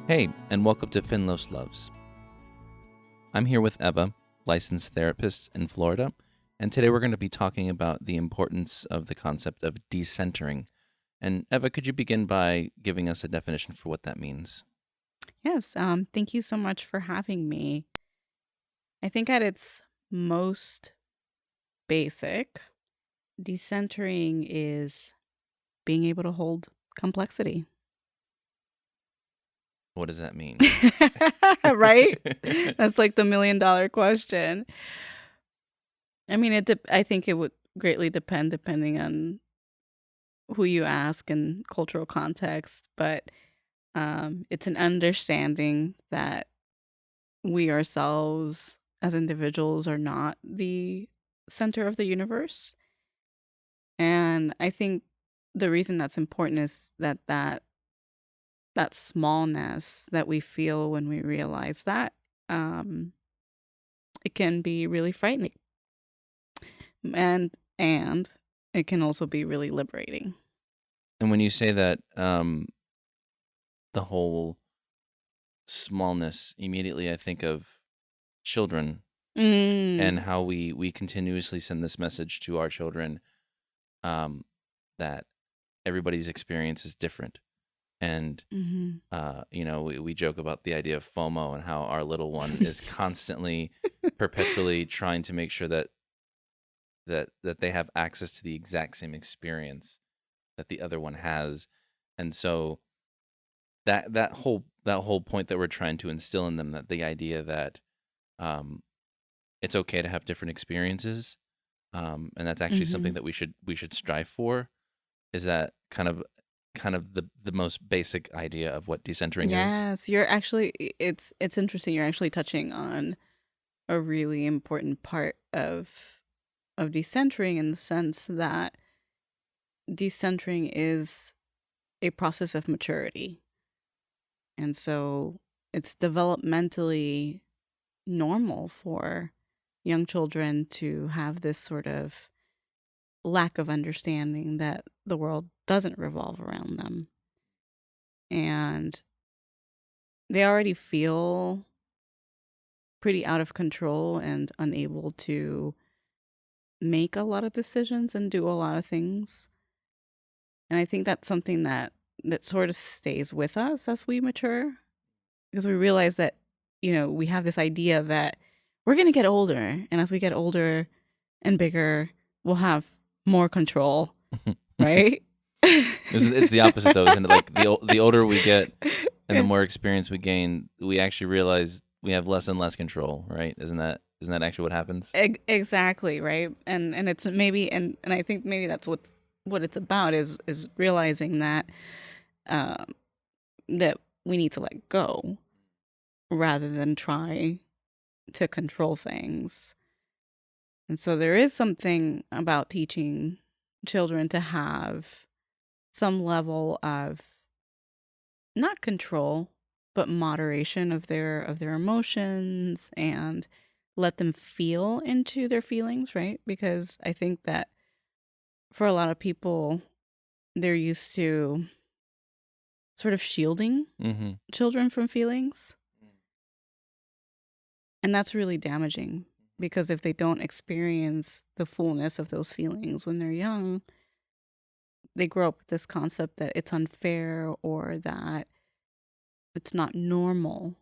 Hey, and welcome to Finlos Loves. I'm here with Eva, licensed therapist in Florida, and today we're going to be talking about the importance of the concept of decentering. And Eva, could you begin by giving us a definition for what that means? Yes, thank you so much for having me. I think at its most basic, decentering is being able to hold complexity. What does that mean? Right? That's like the $1,000,000 question. I mean, I think it would greatly depend depending on who you ask and cultural context, but it's an understanding that we ourselves as individuals are not the center of the universe. And I think the reason that's important is that smallness that we feel when we realize that, um, it can be really frightening, and it can also be really liberating. And when you say that, the whole smallness, immediately I think of children and Mm. how we continuously send this message to our children, um, that everybody's experience is different. And Mhm. we joke about the idea of FOMO and how our little one is constantly, perpetually trying to make sure that they have access to the exact same experience that the other one has. And so that whole point that we're trying to instill in them, that the idea that um, it's okay to have different experiences, and that's actually something Mhm. that we should strive for, is that kind of the most basic idea of what decentering is. Yes, you're actually it's interesting, you're actually touching on a really important part of decentering in the sense that decentering is a process of maturity. And so it's developmentally normal for young children to have this sort of lack of understanding that the world doesn't revolve around them. And they already feel pretty out of control and unable to make a lot of decisions and do a lot of things. And I think that's something that sort of stays with us as we mature because we realize that, we have this idea that we're going to get older. And as we get older and bigger, we'll have more control, right? It's the opposite though, isn't it? Like the older we get and the more experience we gain, we actually realize we have less and less control, right? Isn't that actually what happens? Exactly, right? And it's maybe and I think maybe that's what it's about is realizing um that we need to let go rather than try to control things. And so there is something about teaching children to have some level of not control, but moderation of their emotions and let them feel into their feelings, right? Because I think that for a lot of people, they're used to sort of shielding Mm-hmm. children from feelings. And that's really damaging because if they don't experience the fullness of those feelings when they're young, they grow up with this concept that it's unfair or that it's not normal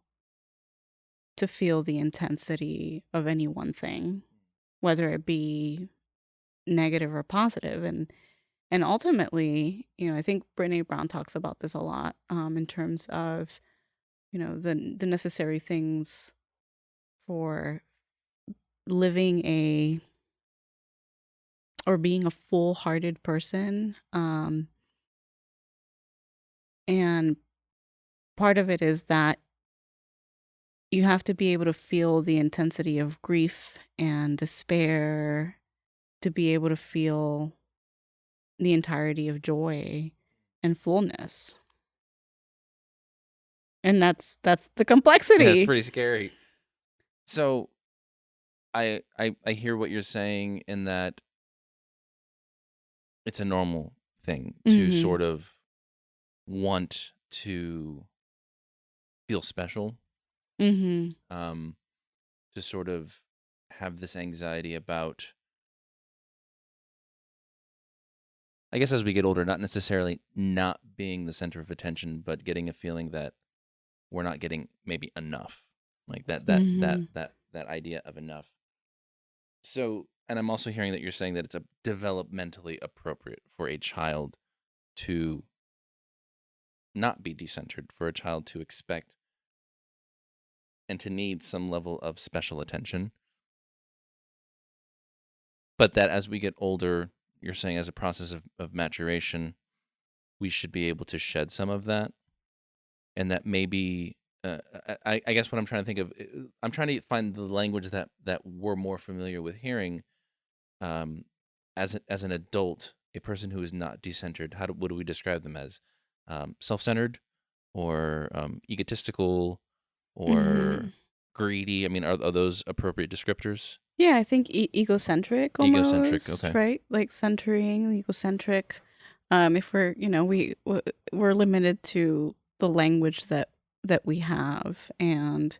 to feel the intensity of any one thing, whether it be negative or positive. And ultimately, I think Brene Brown talks about this a lot, in terms of, the necessary things for living a or being a full-hearted person. And part of it is that you have to be able to feel the intensity of grief and despair to be able to feel the entirety of joy and fullness. And that's the That's complexity. pretty scary. So I hear what you're saying in that it's a normal thing to Mhm. sort of want to feel special, Mm-hmm. um, to sort of have this anxiety about, I guess, as we get older, not necessarily not being the center of attention, but getting a feeling that we're not getting maybe enough, like Mm-hmm. that idea of enough. So, and I'm also hearing that you're saying that it's a developmentally appropriate for a child to not be decentered, for a child to expect and to need some level of special attention, but that as we get older, you're saying as a process of maturation, we should be able to shed some of that, and that maybe I guess what I'm trying to think of, I'm trying to find the language that we're more familiar with hearing, um, as an adult, a person who is not decentered. What do we describe them as? Self-centered, or egotistical, Mm-hmm. or greedy. I mean, are those appropriate descriptors? Yeah, I think egocentric Egocentric. almost, Okay. right? Like centering, egocentric. If we're, we're limited to the language that we have, and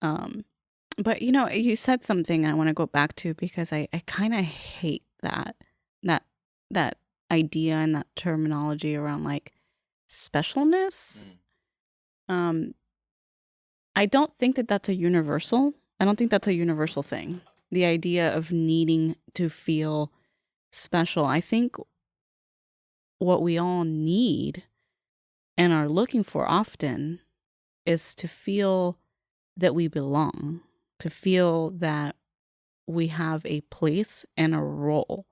um, but you said something I want to go back to because I kind of hate that that idea and that terminology around like specialness. Mm. Um, I don't think that that's a universal. I don't think that's a universal thing. The idea of needing to feel special. I think what we all need and are looking for often is to feel that we belong, to feel that we have a place and a role.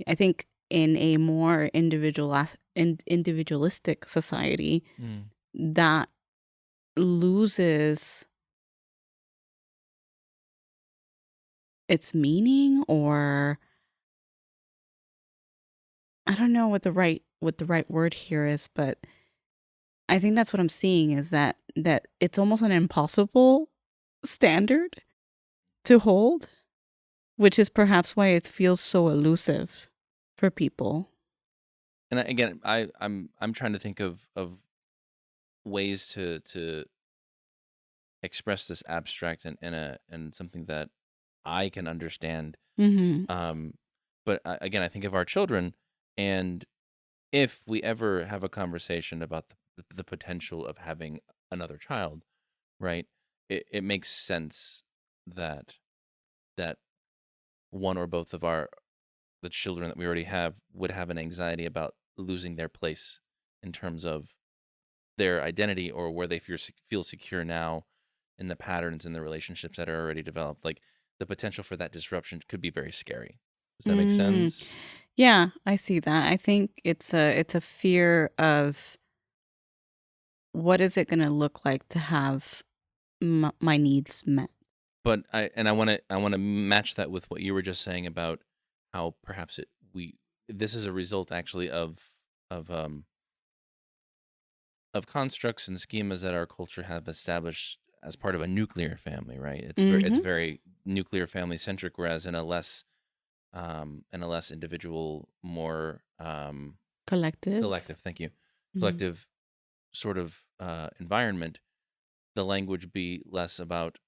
I think in a more individualistic society, Mm. that loses its meaning, or I don't know what the right word here is, but I think that's what I'm seeing is that it's almost an impossible standard to hold, which is perhaps why it feels so elusive for people. And again, I'm trying to think of ways to express this abstract and something that I can understand. Mhm. Um, but again, I think of our children, and if we ever have a conversation about the potential of having another child, right? It makes sense that that one or both of the children that we already have would have an anxiety about losing their place in terms of their identity, or where they feel secure now in the patterns and the relationships that are already developed. Like, the potential for that disruption could be very scary. Does that make Mm. sense? Yeah, I see that. I think it's a fear of what is it going to look like to have my needs met. But I want to match that with what you were just saying about how perhaps we this is a result actually of um of constructs and schemas that our culture have established as part of a nuclear family, right? It's Mhm. very nuclear family centric, whereas in a less individual, more Collective. collective, thank you, Mhm. collective sort of environment, the language be less about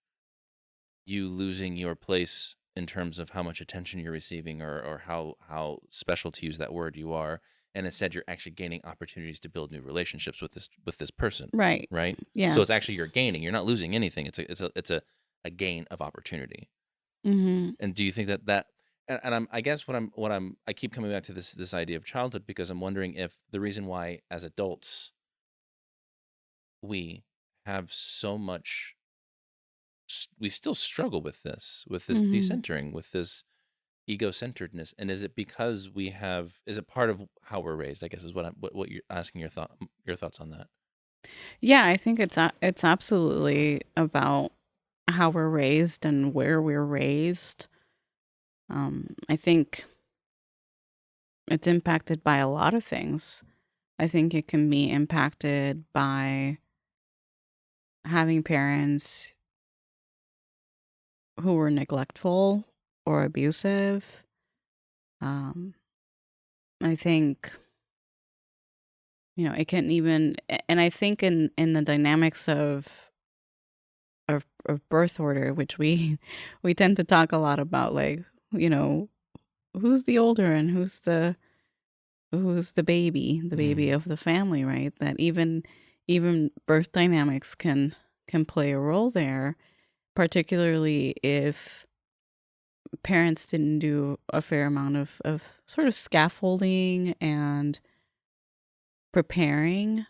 you losing your place in terms of how much attention you're receiving, or how special, to use that word, you are, and instead you're actually gaining opportunities to build new relationships with this person, Right. right? So it's Yes. actually, you're gaining, you're not losing anything. It's a gain of opportunity. Mhm. And do you think and I guess I keep coming back to this idea of childhood, because I'm wondering if the reason why as adults we have so much we still struggle with this Mhm. decentering, with this ego-centeredness, and is it because is it part of how we're raised, I guess, is what you're asking, your thoughts on that. Yeah, I think it's absolutely about how we're raised and where we're raised. I think it's impacted by a lot of things. I think it can be impacted by having parents who were neglectful or abusive. Um, I think It can even, and I think in the dynamics of birth order, which we we tend to talk a lot about, like, you know, who's the older and who's the baby Mm. of the family, right? That even birth dynamics can play a role there, particularly if parents didn't do a fair amount of sort of scaffolding and preparing.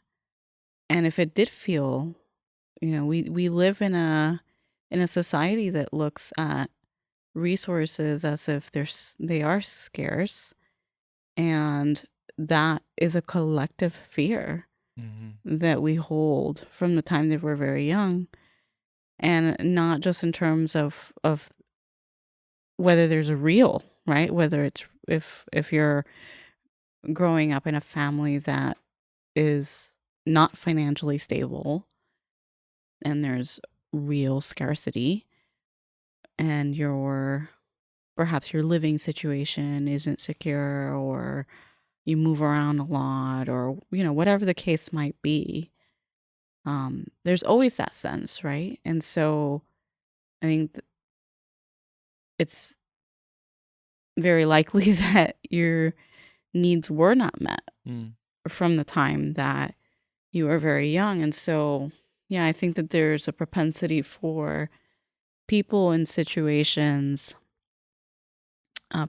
And if it did feel, we live in a society that looks at resources as if they are scarce, and that is a collective fear Hmm. that we hold from the time that we're very young, and not just in terms of whether there's a real, right, whether it's if you're growing up in a family that is not financially stable and there's real scarcity, and perhaps your living situation isn't secure, or you move around a lot, or whatever the case might be. There's always that sense, right? And so I think it's very likely that your needs were not met Mm. from the time that you were very young. And so, yeah, I think that there's a propensity for people in situations,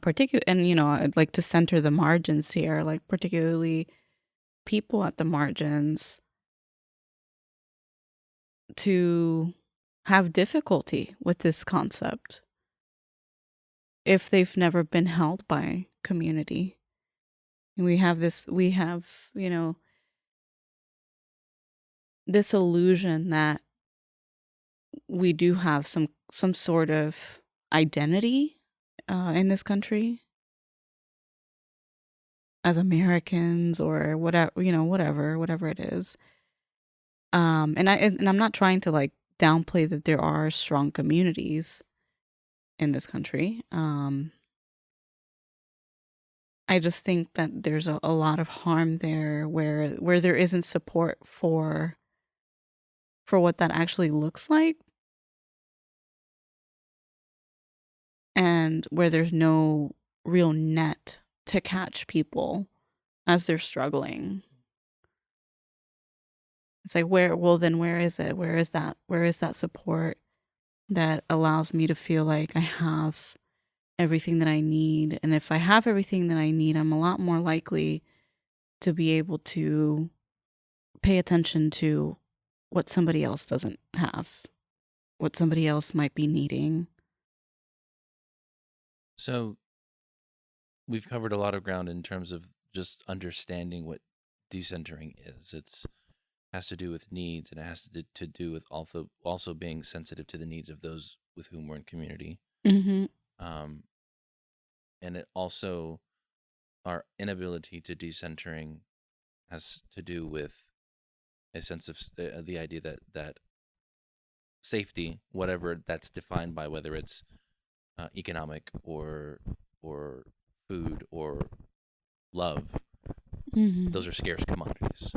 particular, and I'd like to center the margins here, like particularly people at the margins, to have difficulty with this concept if they've never been held by community. We have, this illusion that we do have some sort of identity in this country as Americans, or whatever, whatever it is. And I'm not trying to like downplay that there are strong communities in this country. I just think that there's a lot of harm there, where there isn't support for what that actually looks like, and where there's no real net to catch people as they're struggling. It's like, where is it? Where is that support that allows me to feel like I have everything that I need? And if I have everything that I need, I'm a lot more likely to be able to pay attention to what somebody else doesn't have, what somebody else might be needing. So we've covered a lot of ground in terms of just understanding what decentering is. It's has to do with needs, and it has to do with also being sensitive to the needs of those with whom we're in community. Mm-hmm. Um, and it also, our inability to decentering has to do with a sense of the idea that safety, whatever that's defined by, whether it's economic or food or love, Mm-hmm. those are scarce commodities.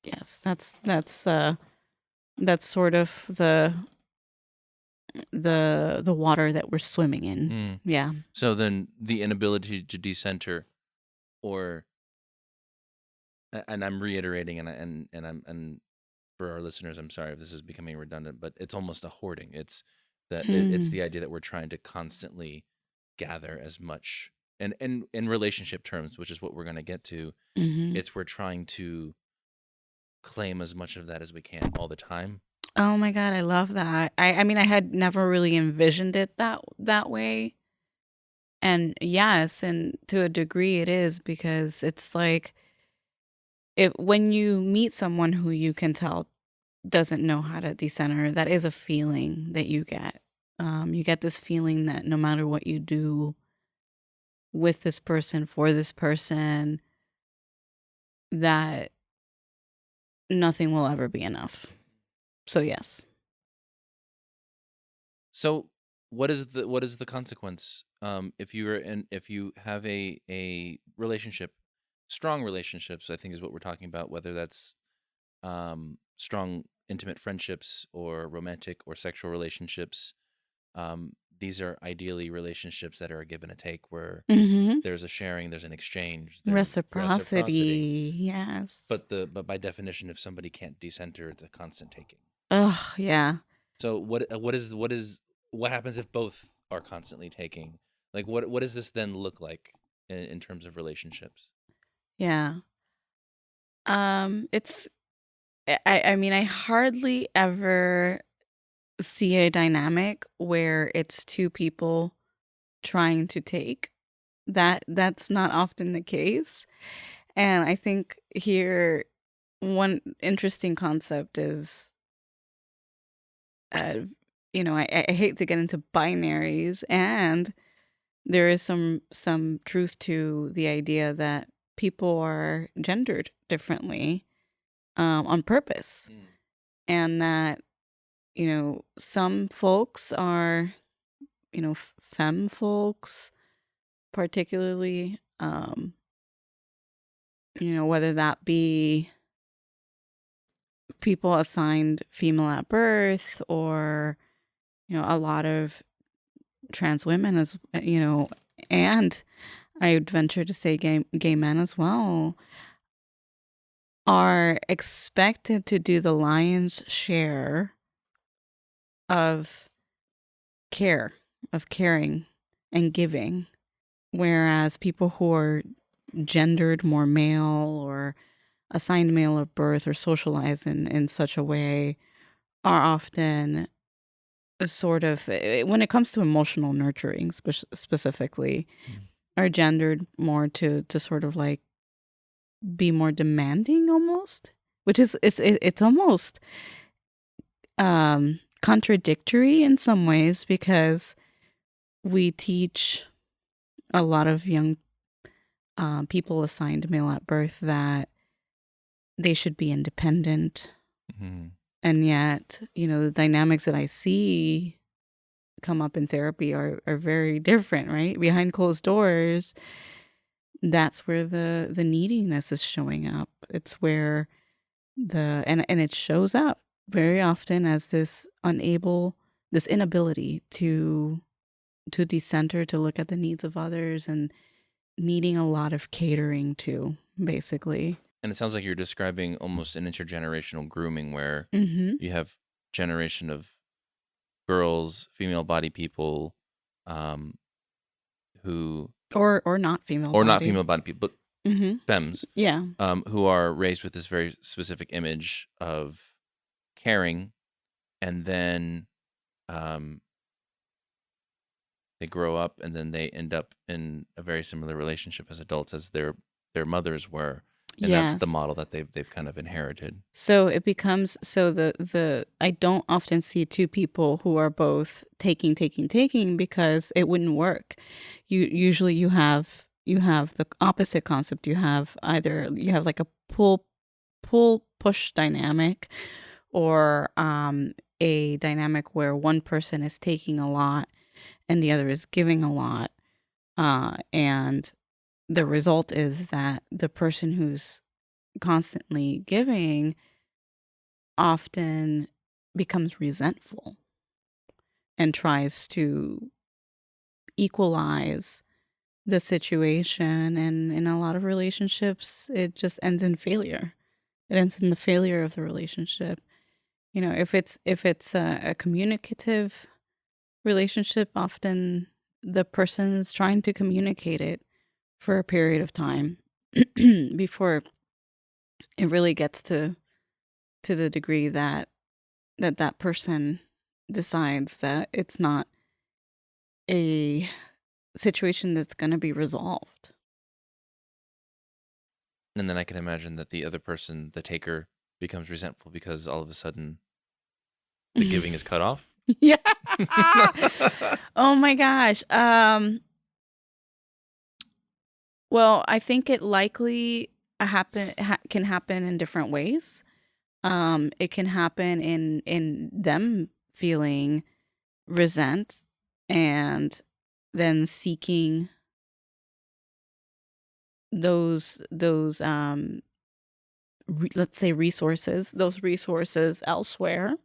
Yes, that's sort of the water that we're swimming in. Mm. Yeah. So then the inability to decenter, or and I'm reiterating, and for our listeners, I'm sorry if this is becoming redundant, but it's almost a hoarding. It's it's Mm. the idea that we're trying to constantly gather as much, and in relationship terms, which is what we're going to get to. Mm-hmm. It's we're trying to claim as much of that as we can all the time. Oh my God, I love that. I mean, I had never really envisioned it that way. And yes, and to a degree it is, because it's like, if when you meet someone who you can tell doesn't know how to decenter, that is a feeling that you get. You get this feeling that no matter what you do with this person, for this person, that nothing will ever be enough. So yes. So what is the consequence if you have a relationship strong relationships, I think is what we're talking about, whether that's strong, intimate friendships or romantic or sexual relationships. These are ideally relationships that are a give and a take, where Mm-hmm. there's a sharing, there's an exchange, there's reciprocity. Reciprocity. Yes. But by definition, if somebody can't decenter, it's a constant taking. Ugh, yeah. So what happens if both are constantly taking? Like what does this then look like in terms of relationships? Yeah. It's I mean, I hardly ever see a dynamic where it's two people trying to take. That's not often the case. And I think here one interesting concept is uh I hate to get into binaries, and there is some truth to the idea that people are gendered differently on purpose, Mm. and that some folks are femme folks, particularly whether that be people assigned female at birth, or a lot of trans women, as and I would venture to say gay men as well, are expected to do the lion's share of care, of caring and giving, whereas people who are gendered more male, or assigned male at birth, or socialized in such a way, are often a sort of, when it comes to emotional nurturing specifically, are gendered more to sort of like be more demanding almost, which is it's almost contradictory in some ways, because we teach a lot of young people assigned male at birth that they should be independent. Mm-hmm. And yet, the dynamics that I see come up in therapy are very different, right? Behind closed doors, that's where the neediness is showing up. It's where and it shows up very often as this inability to decenter, to look at the needs of others, and needing a lot of catering to, basically. And it sounds like you're describing almost an intergenerational grooming, where Mm-hmm. you have generation of girls, female body people, who Or not female or not body. female body people, but Mm-hmm. femmes, Yeah. who are raised with this very specific image of caring, and then um, they grow up, and then they end up in a very similar relationship as adults as their mothers were, and that's the Yes. model that they've kind of inherited. So it becomes, so the I don't often see two people who are both taking, because it wouldn't work. Usually you have the opposite concept. You have like a pull push dynamic, or a dynamic where one person is taking a lot and the other is giving a lot, and the result is that the person who's constantly giving often becomes resentful and tries to equalize the situation, and in a lot of relationships it just ends in failure. It ends in the failure of the relationship. If it's a communicative relationship, often the person's trying to communicate it for a period of time before it really gets to the degree that person decides that it's not a situation that's going to be resolved. And then I can imagine that the other person, the taker, becomes resentful because all of a sudden the giving is cut off. Yeah. Oh my gosh. Well, I think it likely can happen in different ways. It can happen in them feeling resent, and then seeking those let's say those resources elsewhere.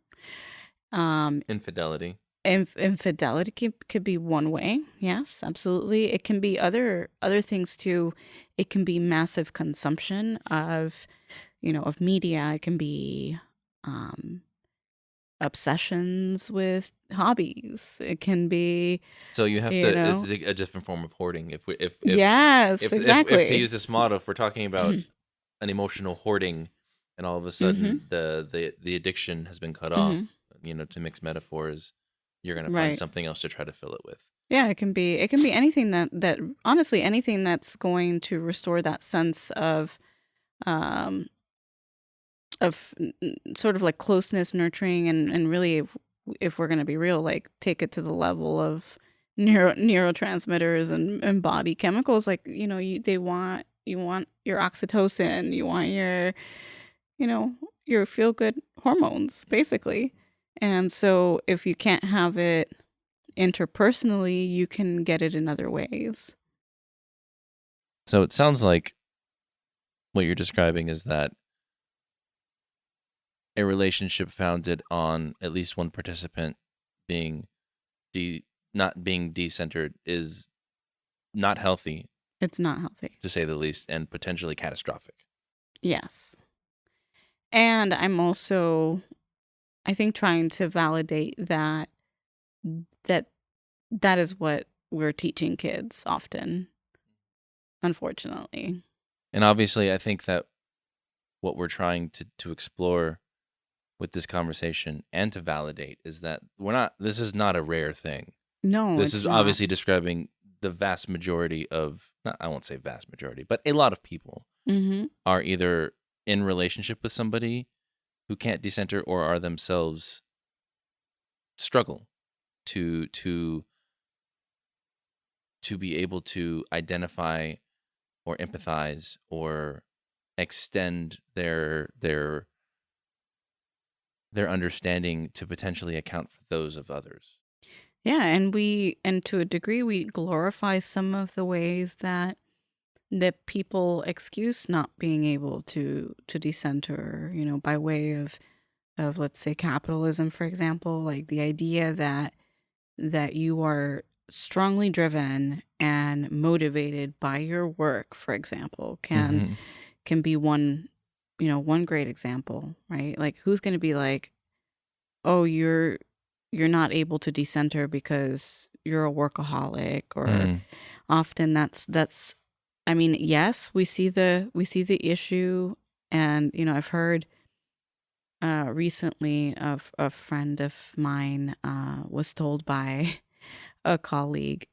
Infidelity. Infidelity could be one way. Yes, absolutely. It can be other things too. It can be massive consumption of, of media. It can be um, obsessions with hobbies. It can be, So you have you to, it's know, a different form of hoarding. yes, If to exactly. use this model, if we're talking about an emotional hoarding, and all of a Mm-hmm. sudden the addiction has been cut Mm-hmm. off, to mix metaphors, you're gonna find Right. something else to try to fill it with. Yeah, it can be anything that honestly anything that's going to restore that sense um sort of like closeness, nurturing, and really, if we're going to be real, like take it to the level of neurotransmitters and body chemicals. Like, you want your oxytocin, you want you know your feel good hormones, basically. And so if you can't have it interpersonally, you can get it in other ways. So it sounds like what you're describing is that a relationship founded on at least one participant being de not being decentered is not healthy, It's not healthy. to say the least, and potentially catastrophic. Yes. And I'm also, I think, trying to validate that that is what we're teaching kids often, unfortunately. And obviously, I think that what we're trying to explore with this conversation and to validate is that this is not a rare thing. No, This it's is not. obviously describing the vast majority of, not, I won't say vast majority, but a lot of people Mm-hmm. are either in relationship with somebody who can't decenter, or are themselves struggle to be able to identify or empathize or extend their understanding to potentially account for those of others. Yeah, and to a degree, we glorify some of the ways that people excuse not being able to decenter, by way of let's say capitalism, for example, like the idea that you are strongly driven and motivated by your work, for example, Mm-hmm. can be one great example, right? Like, who's going to be like, oh, you're not able to decenter because you're a workaholic? Or Mm. often that's I mean, yes, we see the issue. And I've heard recently of a friend of mine was told by a colleague,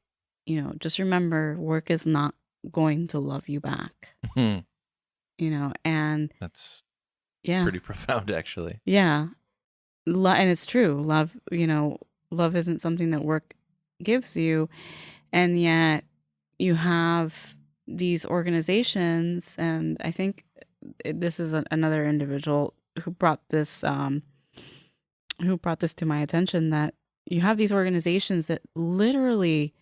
just remember, work is not going to love you back. And That's yeah, pretty profound, actually. yeah. And it's true. Love isn't something that work gives you. And yet you have these organizations. And I think this is another individual who brought this to my attention, that you have these organizations that literally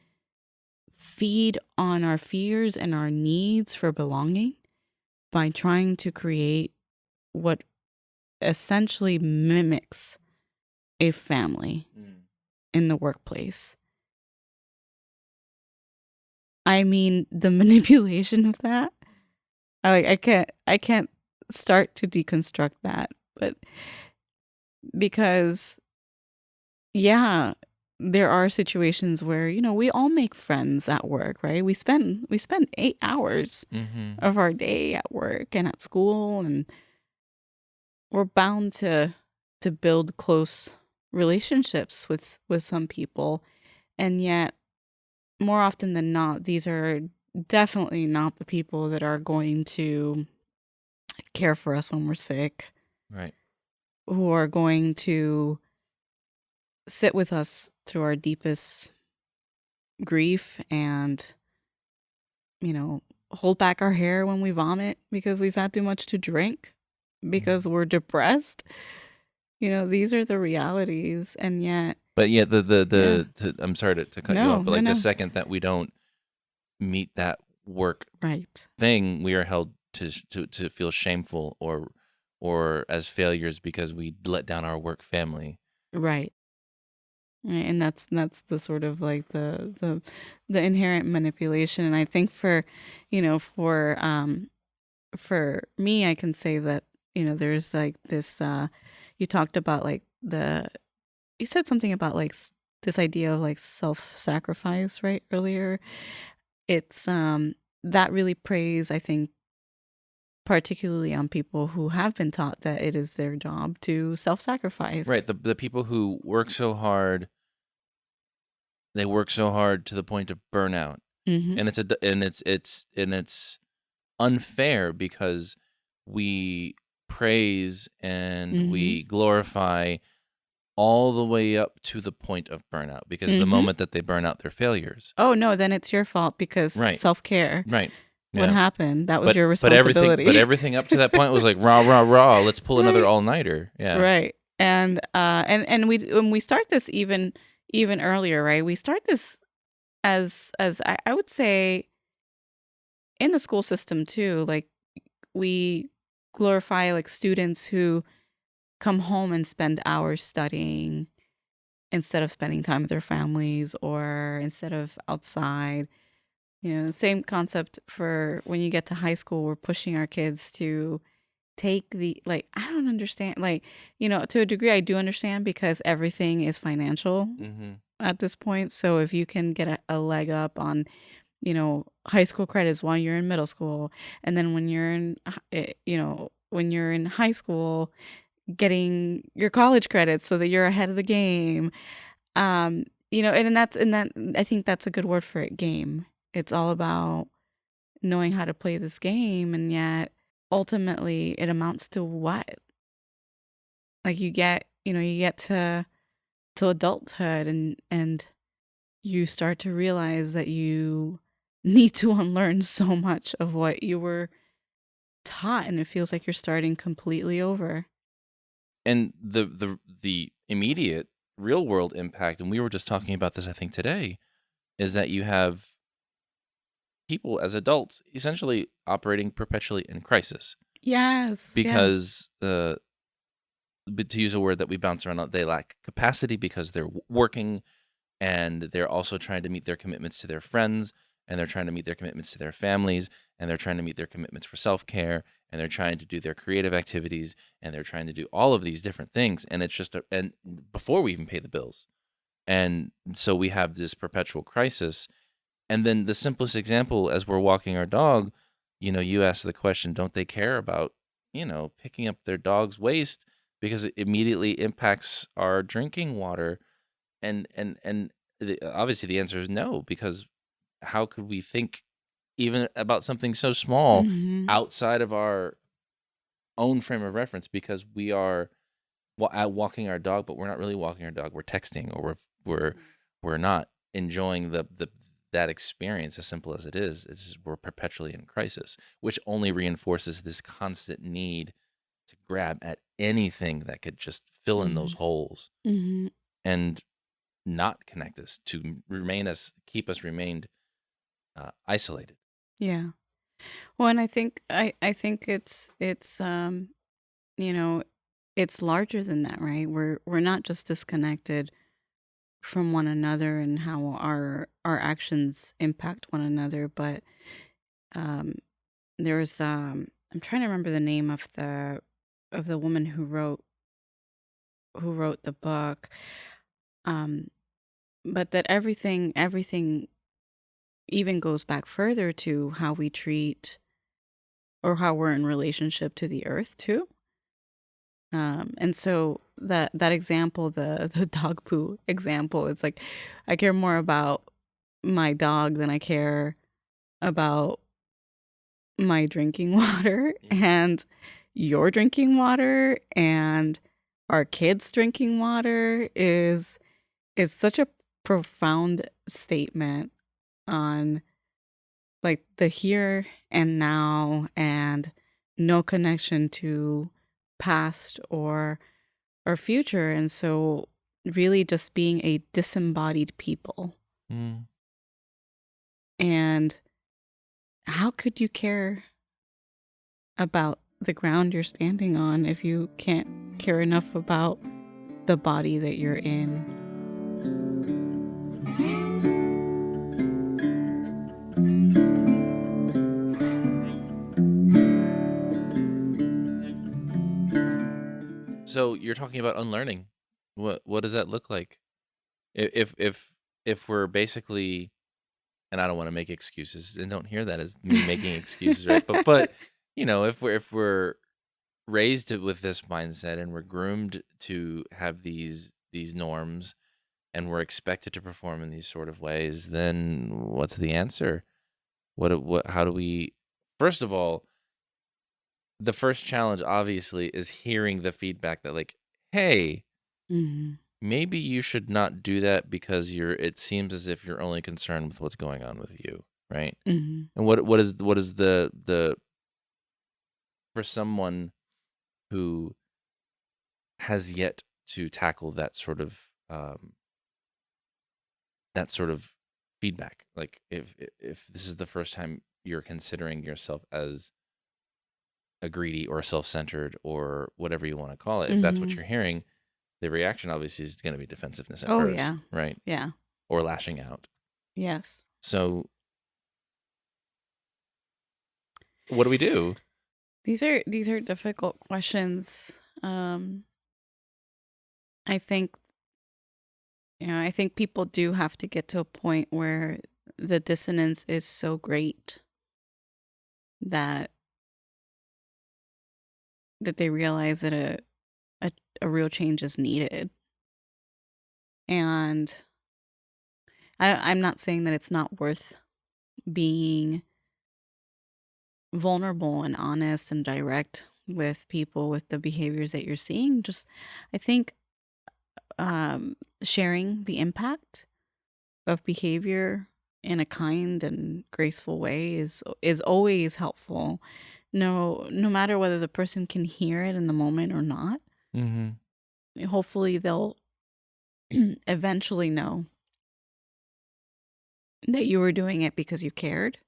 feed on our fears and our needs for belonging by trying to create what essentially mimics a family in the workplace. I mean, the manipulation of that. I can't start to deconstruct that, but because yeah, there are situations where, we all make friends at work, right? We spend 8 hours Mm-hmm. of our day at work and at school, and we're bound to build close relationships with some people. And yet, more often than not, these are definitely not the people that are going to care for us when we're sick, Right. who are going to sit with us through our deepest grief, and hold back our hair when we vomit because we've had too much to drink, because we're depressed. These are the realities. And yet, But yeah, yeah. I'm sorry to cut you No, off, but no, like the no. second that we don't meet that work Right. thing, we are held to feel shameful or as failures because we let down our work family. Right. And that's the sort of like the inherent manipulation. And I think for, for me, I can say that, there's like this, you talked about like you said something about like this idea of like self-sacrifice, right? Earlier. It's, that really preys, I think, particularly on people who have been taught that it is their job to self-sacrifice. Right. The people who work so hard, they work so hard to the point of burnout. Mm-hmm. And it's unfair because we praise and Mm-hmm. we glorify all the way up to the point of burnout, because the Mm-hmm. moment that they burn out, they're failures. Oh no, then it's your fault because Right. self-care. Right. What Yeah. happened? That was your But responsibility. everything up to that point was like rah rah rah. Let's pull another Right. all-nighter. Yeah. Right. And we when we start this even earlier, right? We start this as I would say in the school system too. Like we glorify like students who come home and spend hours studying instead of spending time with their families or instead of outside. The same concept for when you get to high school, we're pushing our kids to take the, like, I don't understand. Like, to a degree, I do understand because everything is financial Mm-hmm. at this point. So if you can get a leg up on, high school credits while you're in middle school, and then when you're when you're in high school, getting your college credits so that you're ahead of the game. And I think that's a good word for it, game. It's all about knowing how to play this game, and yet ultimately it amounts to what? Like you get to adulthood, and you start to realize that you need to unlearn so much of what you were taught, and it feels like you're starting completely over. And the immediate real world impact, and we were just talking about this I think today, is that you have people as adults essentially operating perpetually in crisis Yes, yeah. because but to use a word that we bounce around, they lack capacity because they're working, and they're also trying to meet their commitments to their friends, and they're trying to meet their commitments to their families, and they're trying to meet their commitments for self-care, and they're trying to do their creative activities, and they're trying to do all of these different things, and it's just and before we even pay the bills. And so we have this perpetual crisis. And then the simplest example, as we're walking our dog, you ask the question, don't they care about, picking up their dog's waste, because it immediately impacts our drinking water. And obviously the answer is no, because how could we think even about something so small Hmm. outside of our own frame of reference, because we are out walking our dog, but we're not really walking our dog. We're texting, or we're not enjoying the that experience, as simple as it is. We're perpetually in crisis, which only reinforces this constant need to grab at anything that could just fill in those Hmm. holes Hmm. and not connect us, to keep us remained isolated. Yeah. Well, and I think it's you know it's larger than that, right? We're not just disconnected from one another and how our actions impact one another, but um there's I'm trying to remember the name of the woman who wrote the book, um but that everything even goes back further to how we treat or how we're in relationship to the earth too. And so that example, the dog poo example, it's like I care more about my dog than I care about my drinking water and your drinking water and our kids drinking water is such a profound statement on like the here and now, and no connection to past or future. And so really just being a disembodied people Mm. and how could you care about the ground you're standing on if you can't care enough about the body that you're in? So you're talking about unlearning. What does that look like? If we're basically, and I don't want to make excuses, and don't hear that as me making excuses, right? But if we're raised with this mindset and we're groomed to have these norms and we're expected to perform in these sort of ways, then what's the answer? What how do we first of all, the first challenge obviously is hearing the feedback that like, hey, Mm-hmm. maybe you should not do that because it seems as if you're only concerned with what's going on with you, right? Mm-hmm. And what is the for someone who has yet to tackle that sort of feedback, like if this is the first time you're considering yourself as a greedy or self-centered or whatever you want to call it, if that's what Mm-hmm. you're hearing, the reaction obviously is going to be defensiveness at Oh, first, yeah. right? Yeah. Or lashing out. Yes. So what do we do? These are difficult questions. I think I think people do have to get to a point where the dissonance is so great that they realize that a, a real change is needed. And I'm not saying that it's not worth being vulnerable and honest and direct with people with the behaviors that you're seeing. Just, I think sharing the impact of behavior in a kind and graceful way is always helpful. No matter whether the person can hear it in the moment or not. Mm-hmm. Hopefully they'll eventually know that you were doing it because you cared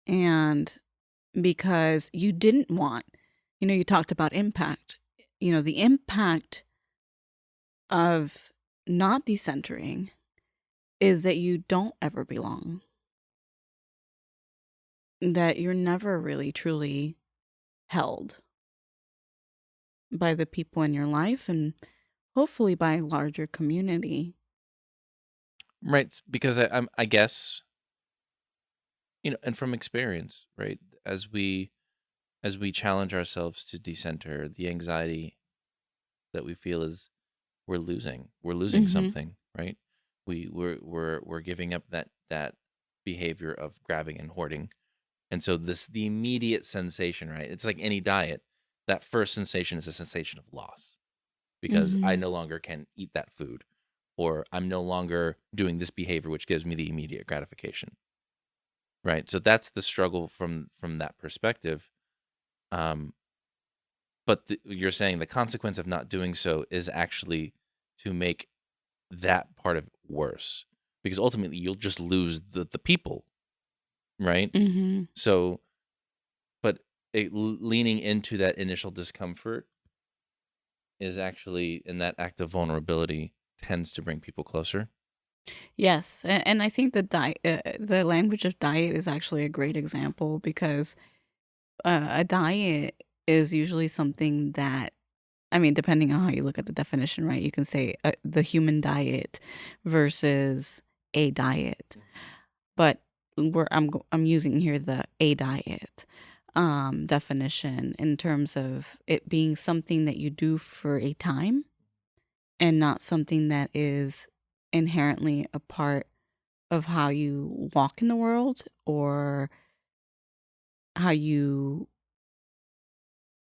and because you didn't want, you talked about impact. The impact of not decentering is that you don't ever belong, that you're never really truly held by the people in your life and hopefully by a larger community. Right, because I guess, and from experience, right, as we challenge ourselves to decenter, the anxiety that we feel is we're losing Mm-hmm. something, right? We're giving up that behavior of grabbing and hoarding. And so the immediate sensation, right? It's like any diet. That first sensation is a sensation of loss because I Mm-hmm. no longer can eat that food, or I'm no longer doing this behavior which gives me the immediate gratification. Right? So that's the struggle from that perspective. Um but you're saying the consequence of not doing so is actually to make that part of it worse, because ultimately you'll just lose the people, right? Mm-hmm. So but leaning into that initial discomfort is actually, in that act of vulnerability, tends to bring people closer. Yes, and I think the language of diet is actually a great example because a diet is usually something that, I mean, depending on how you look at the definition, right? You can say the human diet versus a diet, but I'm using here the a diet definition in terms of it being something that you do for a time and not something that is inherently a part of how you walk in the world or how you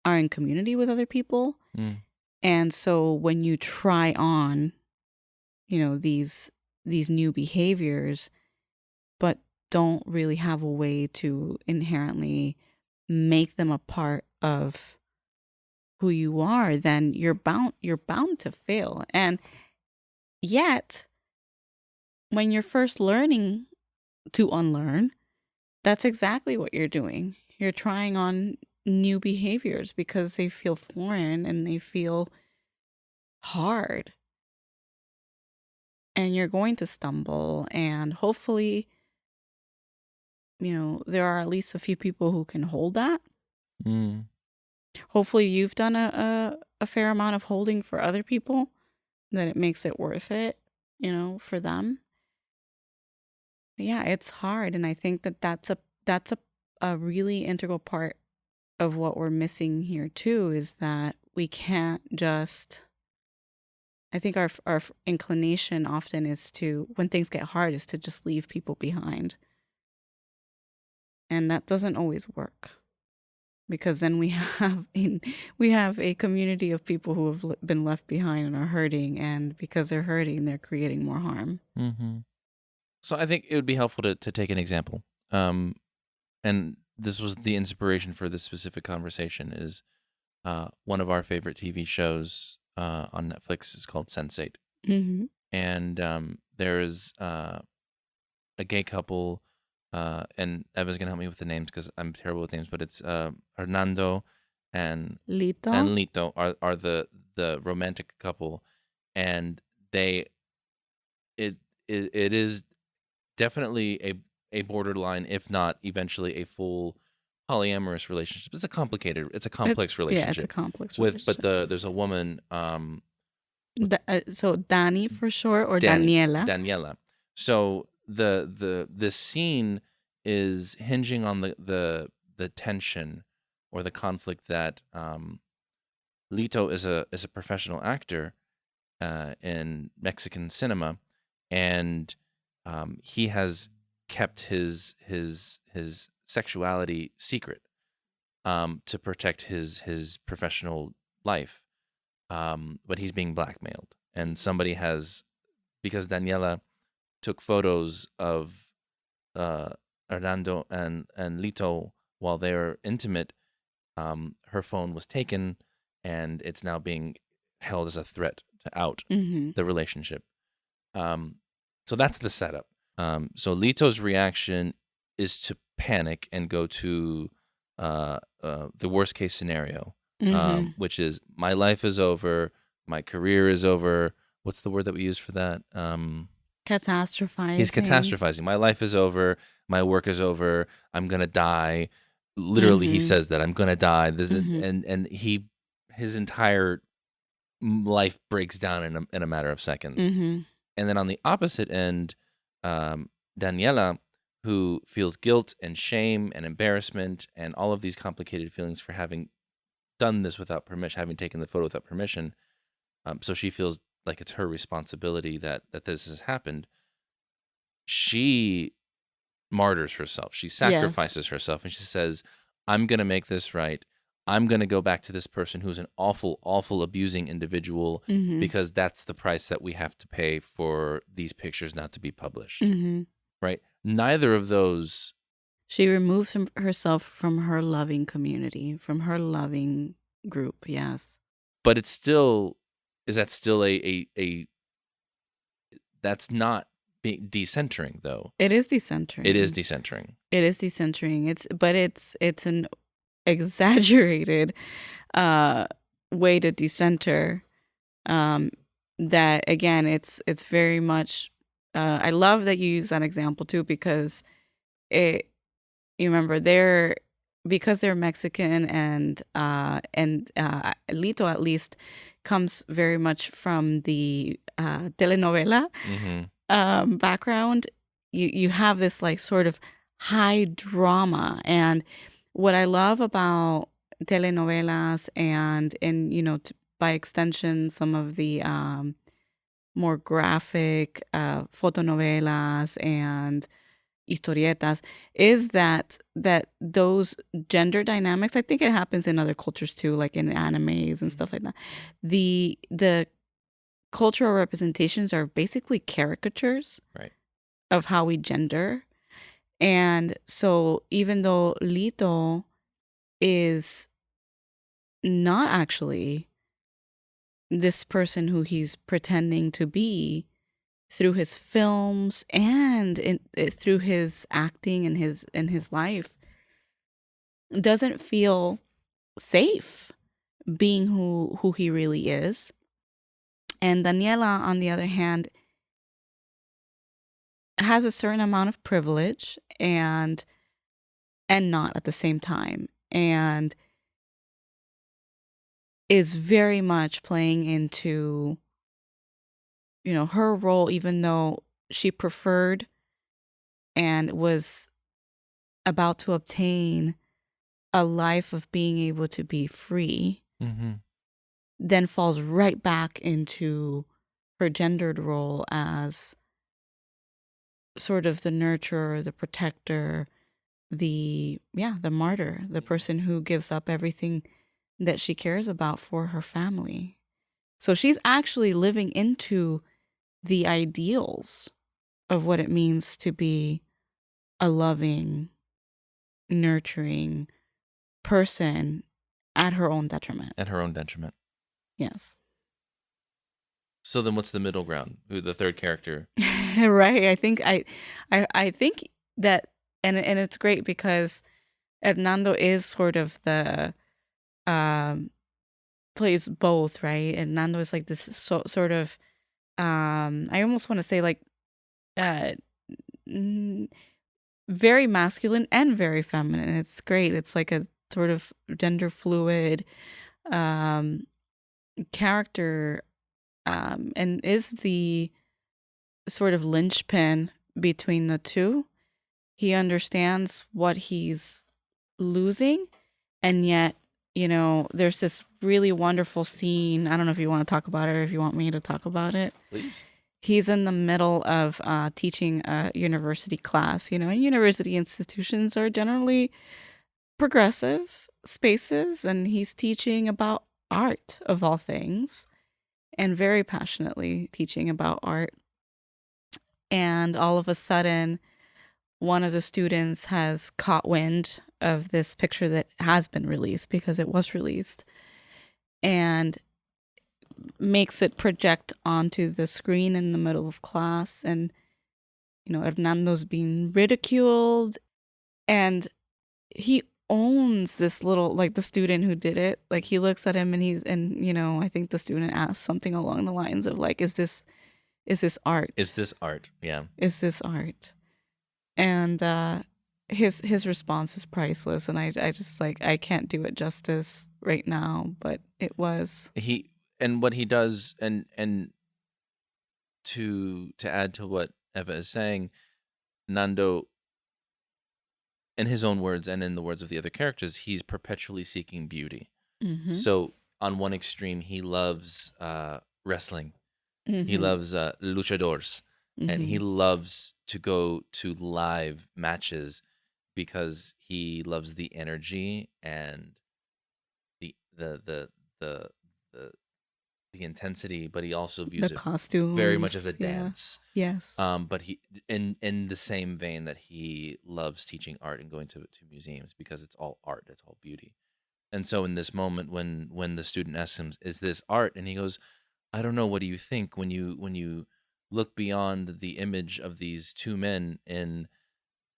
are in community with other people. Mm. And so when you try on, these new behaviors but don't really have a way to inherently make them a part of who you are, then you're bound to fail. And yet, when you're first learning to unlearn, That's exactly what you're doing. You're trying on new behaviors because they feel foreign and they feel hard. And you're going to stumble, and hopefully, there are at least a few people who can hold that. Mm. Hopefully you've done a fair amount of holding for other people, that it makes it worth it, for them. Yeah, it's hard, and I think that that's a really integral part of what we're missing here too, is that we can't just. I think our inclination often is to, when things get hard, is to just leave people behind, and that doesn't always work, because then we have a community of people who have been left behind and are hurting, and because they're hurting, they're creating more harm. Mm-hmm. So I think it would be helpful to take an example. And this was the inspiration for this specific conversation. Is one of our favorite TV shows on Netflix is called Sense8, Mm-hmm. and there is a gay couple, and Eva's gonna help me with the names because I'm terrible with names, but it's Hernando and Lito. Lito are the romantic couple, and they it is definitely a borderline, if not eventually a full polyamorous relationship. It's a complex relationship. Yeah, it's a complex With relationship. but there's a woman, So Dani for short, or Danny Daniela. Daniela. So the scene is hinging on the tension or the conflict that Lito is a professional actor in Mexican cinema, and he has kept his sexuality secret to protect his professional life. But he's being blackmailed, and somebody has, because Daniela took photos of Hernando and Lito while they're intimate. Her phone was taken, and it's now being held as a threat to out Mm-hmm. the relationship. So that's the setup. So Lito's reaction is to panic and go to the worst case scenario, Mm-hmm. which is my life is over, my career is over. What's the word that we use for that? Catastrophizing. He's catastrophizing. My life is over. My work is over. I'm gonna die. Literally, he Mm-hmm. says that I'm gonna die. Mm-hmm. And his entire life breaks down in a matter of seconds. Mm-hmm. And then on the opposite end, Daniela, who feels guilt and shame and embarrassment and all of these complicated feelings for having done this without permission, having taken the photo without permission. So she feels like it's her responsibility that this has happened. She martyrs herself. She sacrifices herself, and she says, I'm going to make this right. I'm going to go back to this person who's an awful, awful abusing individual, Mm-hmm. because that's the price that we have to pay for these pictures not to be published. Mm-hmm. Right? Neither of those. She removes herself from her loving community, from her loving group. Yes. But it's still, is that still a that's not being decentering, though. It is decentering. It is decentering. It is decentering. It's an exaggerated way to decenter. That again, it's very much. I love that you use that example too, because you remember because they're Mexican, and Lito at least comes very much from the telenovela background. You have this like sort of high drama, and what I love about telenovelas and by extension some of the more graphic fotonovelas and historietas is that those gender dynamics, I think it happens in other cultures too, like in animes and stuff like that. The cultural representations are basically caricatures, right, of how we gender. And so even though Lito is not actually this person who he's pretending to be, through his films and through his acting and his life, doesn't feel safe being who he really is. And Daniela, on the other hand, has a certain amount of privilege and not at the same time, and is very much playing into, her role, even though she preferred and was about to obtain a life of being able to be free, then falls right back into her gendered role as sort of the nurturer, the protector, the martyr, the person who gives up everything that she cares about for her family. So she's actually living into the ideals of what it means to be a loving, nurturing person at her own detriment. At her own detriment. Yes. So then what's the middle ground? Who the third character? Right. I think that, and it's great because Hernando is sort of the plays both, right? And Nando is like this sort of I almost want to say like uh very masculine and very feminine. It's great. It's like a sort of gender fluid character, and is the sort of linchpin between the two. He understands what he's losing, and yet, there's this really wonderful scene. I don't know if you want to talk about it or if you want me to talk about it. Please. He's in the middle of teaching a university class. And university institutions are generally progressive spaces, and he's teaching about art, of all things, and very passionately teaching about art. And all of a sudden, one of the students has caught wind of this picture that has been released, because it was released, and makes it project onto the screen in the middle of class. And, Hernando's being ridiculed, and he owns this little, like, the student who did it. Like, he looks at him, and I think the student asks something along the lines of like, is this art? Is this art? Yeah. Is this art? And his response is priceless, and I just, like, I can't do it justice right now, but it was. And what he does, and to add to what Eva is saying, Nando, in his own words and in the words of the other characters, he's perpetually seeking beauty. Mm-hmm. So on one extreme, he loves wrestling. Mm-hmm. He loves luchadors. Mm-hmm. And he loves to go to live matches because he loves the energy and the intensity, but he also views the it costumes very much as a dance. Yes. But he, in the same vein that he loves teaching art and going to museums, because it's all art, it's all beauty. And so in this moment, when the student asks him, "Is this art?" and he goes, "I don't know. What do you think when you look beyond the image of these two men in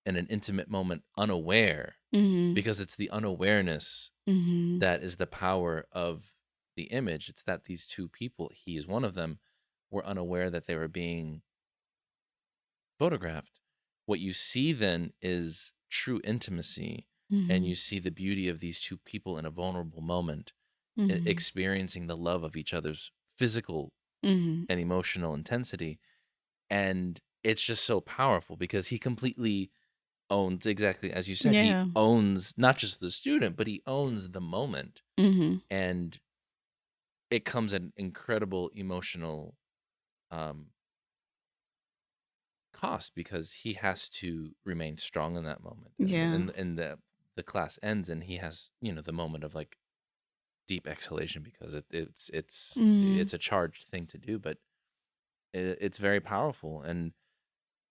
an intimate moment, unaware?" Mm-hmm. Because it's the unawareness Mm-hmm. that is the power of the image. It's that these two people, he is one of them, were unaware that they were being photographed. What you see then is true intimacy, Mm-hmm. and you see the beauty of these two people in a vulnerable moment, Mm-hmm. experiencing the love of each other's physical Mm-hmm. and emotional intensity. And it's just so powerful because he completely owns, exactly as you said, Yeah. he owns not just the student, but he owns the moment. Mm-hmm. And it comes at an incredible emotional cost, because he has to remain strong in that moment. Yeah. And the class ends, and he has, the moment of like deep exhalation, because it's a charged thing to do, but it's very powerful. And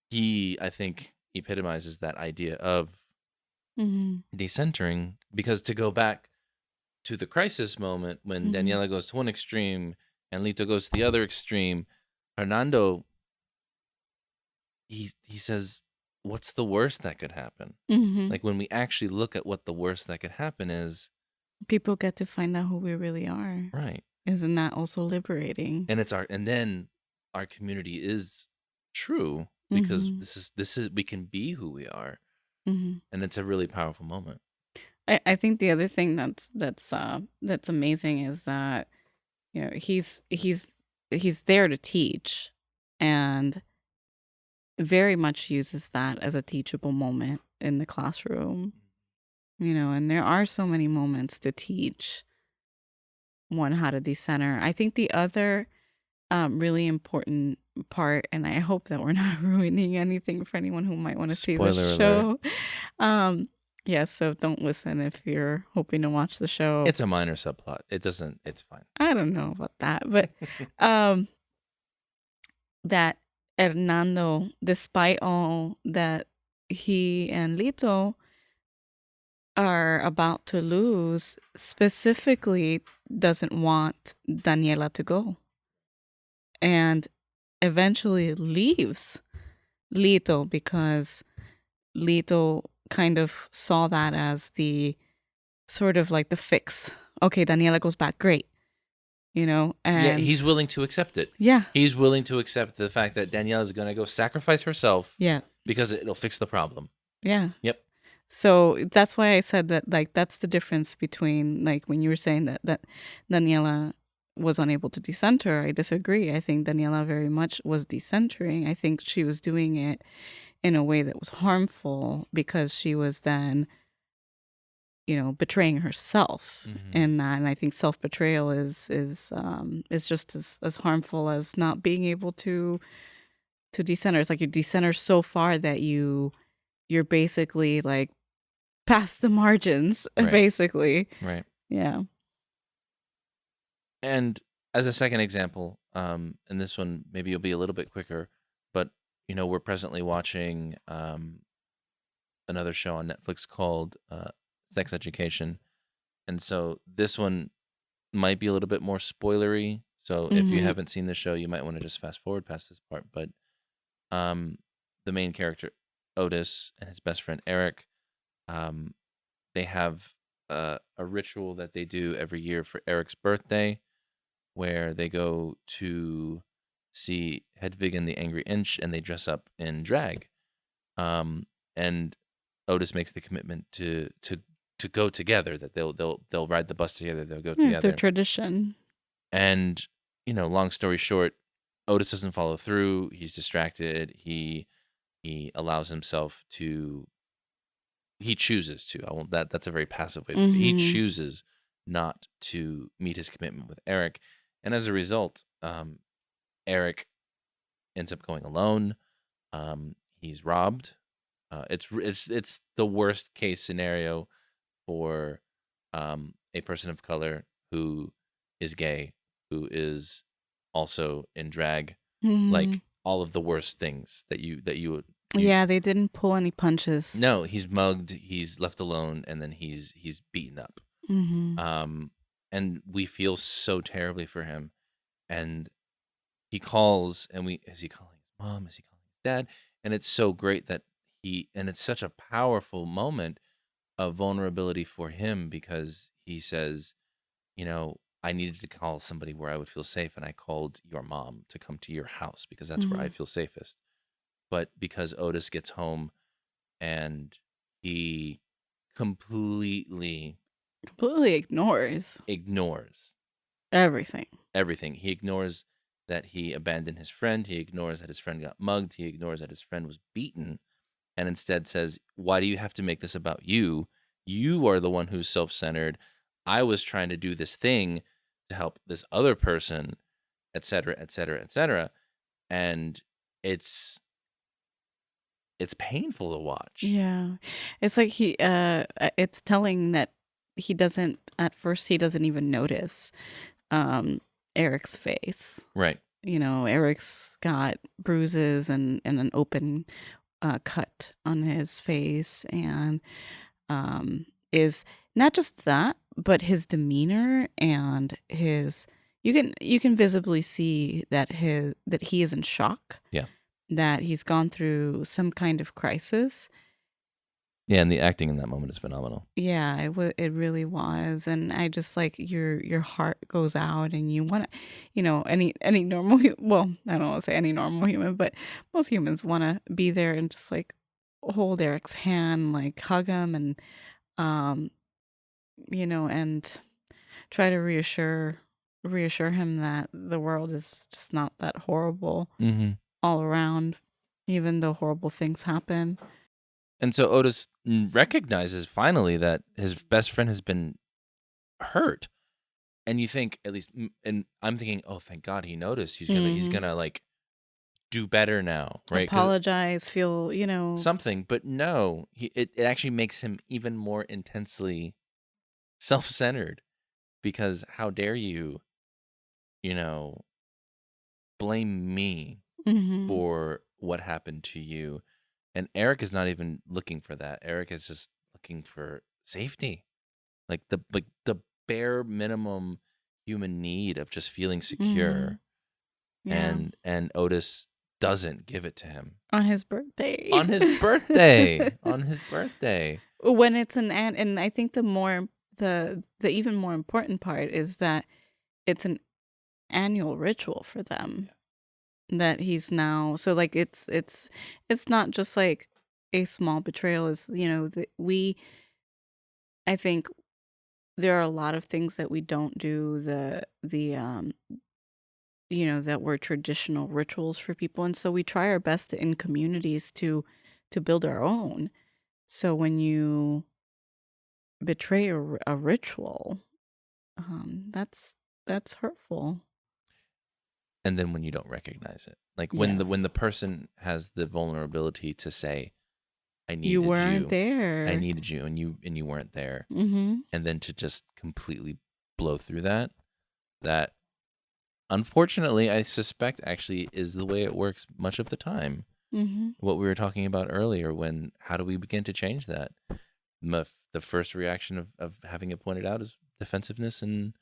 he, I think, epitomizes that idea of decentering, because to go back to the crisis moment when Daniela goes to one extreme and Lito goes to the other extreme, Hernando he says, what's the worst that could happen? Mm-hmm. Like when we actually look at what the worst that could happen is, People get to find out who we really are. right. Isn't that also liberating? And then our community is true because Mm-hmm. this is we can be who we are, Mm-hmm. and it's a really powerful moment. I think the other thing that's amazing is that he's there to teach, and very much uses that as a teachable moment in the classroom. And there are so many moments to teach one how to decenter. I think the other really important part, and I hope that we're not ruining anything for anyone who might want to see the Spoiler alert. show. Yeah, so don't listen if you're hoping to watch the show. It's a minor subplot. It's fine. I don't know about that, but um, that Hernando, despite all that he and Lito are about to lose, specifically doesn't want Daniela to go, and eventually leaves Lito because Lito kind of saw that as the sort of like the fix. Okay, Daniela goes back, great. And Yeah, he's willing to accept it. yeah, He's willing to accept the fact that Danielle is going to go sacrifice herself yeah, because it'll fix the problem. yeah. Yep. So that's why I said that, like, that's the difference between, like, when you were saying that Daniela was unable to decenter. I disagree. I think Daniela very much was decentering. I think she was doing it in a way that was harmful because she was then, betraying herself in that. And I think self-betrayal is just as harmful as not being able to decenter. It's like you decenter so far that you're basically like past the margins, Right. basically. Right. Yeah. And as a second example, and this one maybe you'll be a little bit quicker, but we're presently watching another show on Netflix called Sex Education, and so this one might be a little bit more spoilery. So if you Mhm. haven't seen the show, you might want to just fast forward past this part. But the main character Otis and his best friend Eric, they have a ritual that they do every year for Eric's birthday, where they go to see Hedwig and the Angry Inch, and they dress up in drag. And Otis makes the commitment to go together, that they'll ride the bus together, they'll go Yeah, it's their together. tradition. And long story short, Otis doesn't follow through. He's distracted. He allows himself to. He chooses to. I won't. That's a very passive way. He Mhm. chooses not to meet his commitment with Eric, and as a result, Eric ends up going alone. He's robbed. It's the worst case scenario for a person of color who is gay, who is also in drag, like Mhm. all of the worst things that you Yeah, they didn't pull any punches. no, he's mugged, he's left alone, and then he's beaten up. Mhm. And we feel so terribly for him. And he calls, and is he calling his mom? Is he calling his dad? And it's so great that and it's such a powerful moment of vulnerability for him, because he says, I needed to call somebody where I would feel safe, and I called your mom to come to your house because that's where I Mhm. feel safest. But because Otis gets home and he completely Completely ignores everything. everything. He ignores that he abandoned his friend. He ignores that his friend got mugged. He ignores that his friend was beaten, and instead says, why do you have to make this about you? You are the one who's self-centered. I was trying to do this thing to help this other person, etc., etc., etc. And it's painful to watch. Yeah. It's like it's telling that at first he doesn't even notice Eric's face. Right. Eric's got bruises and an open cut on his face, and is not just that, but his demeanor and his you can visibly see that he is in shock. Yeah. that he's gone through some kind of crisis. Yeah, and the acting in that moment is phenomenal. Yeah, it really was. And I just like your heart goes out and you want to, any normal well, I don't want to say any normal human, but most humans want to be there and just like hold Eric's hand, like hug him and um and try to reassure him that the world is just not that horrible Mm-hmm. all around, even though horrible things happen. And so Otis recognizes finally that his best friend has been hurt. And you think, at least, and I'm thinking, oh, thank God he noticed. He's Mm-hmm. gonna like do better now, right? Because Apologize, feel, something, but no, it actually makes him even more intensely self-centered. Because how dare you, you know, blame me mm-hmm. for what happened to you? And Eric is not even looking for that. Eric is just looking for safety, like the bare minimum human need of just feeling Mm-hmm. secure. Yeah. And Otis doesn't give it to him On his birthday. on his birthday. On his birthday. When it's and I think the even more important part is that it's an annual ritual for them that he's now, so like it's not just like a small betrayal. Is we I think there are a lot of things that we don't do, that were traditional rituals for people, and so we try our best in communities to build our own. So when you betray a ritual, that's hurtful. And then when you don't recognize it, like when Yes, the person has the vulnerability to say, I you needed weren't you, I there. needed you, and you weren't there, Mm-hmm. and then to just completely blow through that unfortunately I suspect actually is the way it works much of the time. Mm-hmm. What we were talking about earlier, when how do we begin to change that? The first reaction of having it pointed out is defensiveness and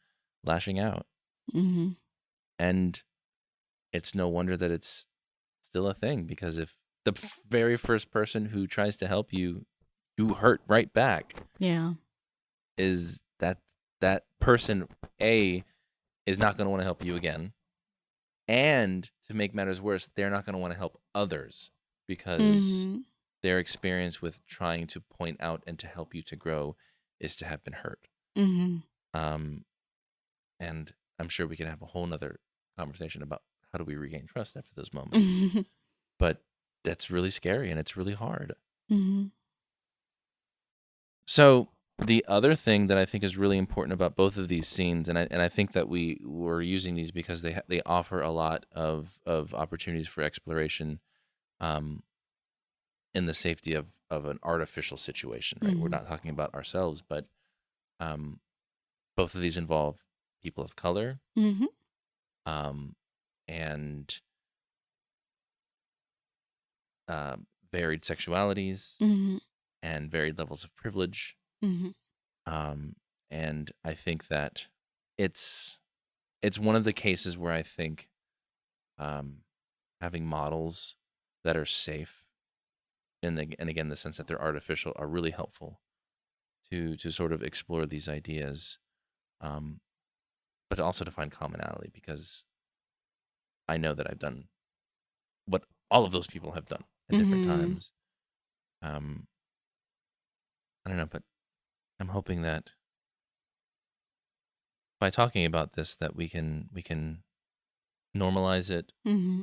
lashing out. Mm-hmm. And it's no wonder that it's still a thing, because if the very first person who tries to help you, you hurt right back, Yeah. is that person A is not going to want to help you again. And to make matters worse, they're not going to want to help others because Mm-hmm. their experience with trying to point out and to help you to grow is to have been hurt. Mm-hmm. Um, and I'm sure we can have a whole nother conversation about how do we regain trust after those moments. Mm-hmm. But that's really scary and it's really hard. Mm-hmm. So the other thing that I think is really important about both of these scenes, and I think that we were using these because they offer a lot of opportunities for exploration, um, in the safety of an artificial situation. Right, we're Mm-hmm. not talking about ourselves, but um, both of these involve people of color, Mm-hmm. um, and uh, varied sexualities Mm-hmm. and varied levels of privilege. Mm-hmm. Um, and I think that it's it's one of the cases where I think, um, having models that are safe, and again the sense that they're artificial, are really helpful to sort of explore these ideas, um, but also to find commonality, because I know that I've done what all of those people have done at different Mm-hmm. times. Um, I don't know, but I'm hoping that by talking about this, that we can normalize it, Mm-hmm.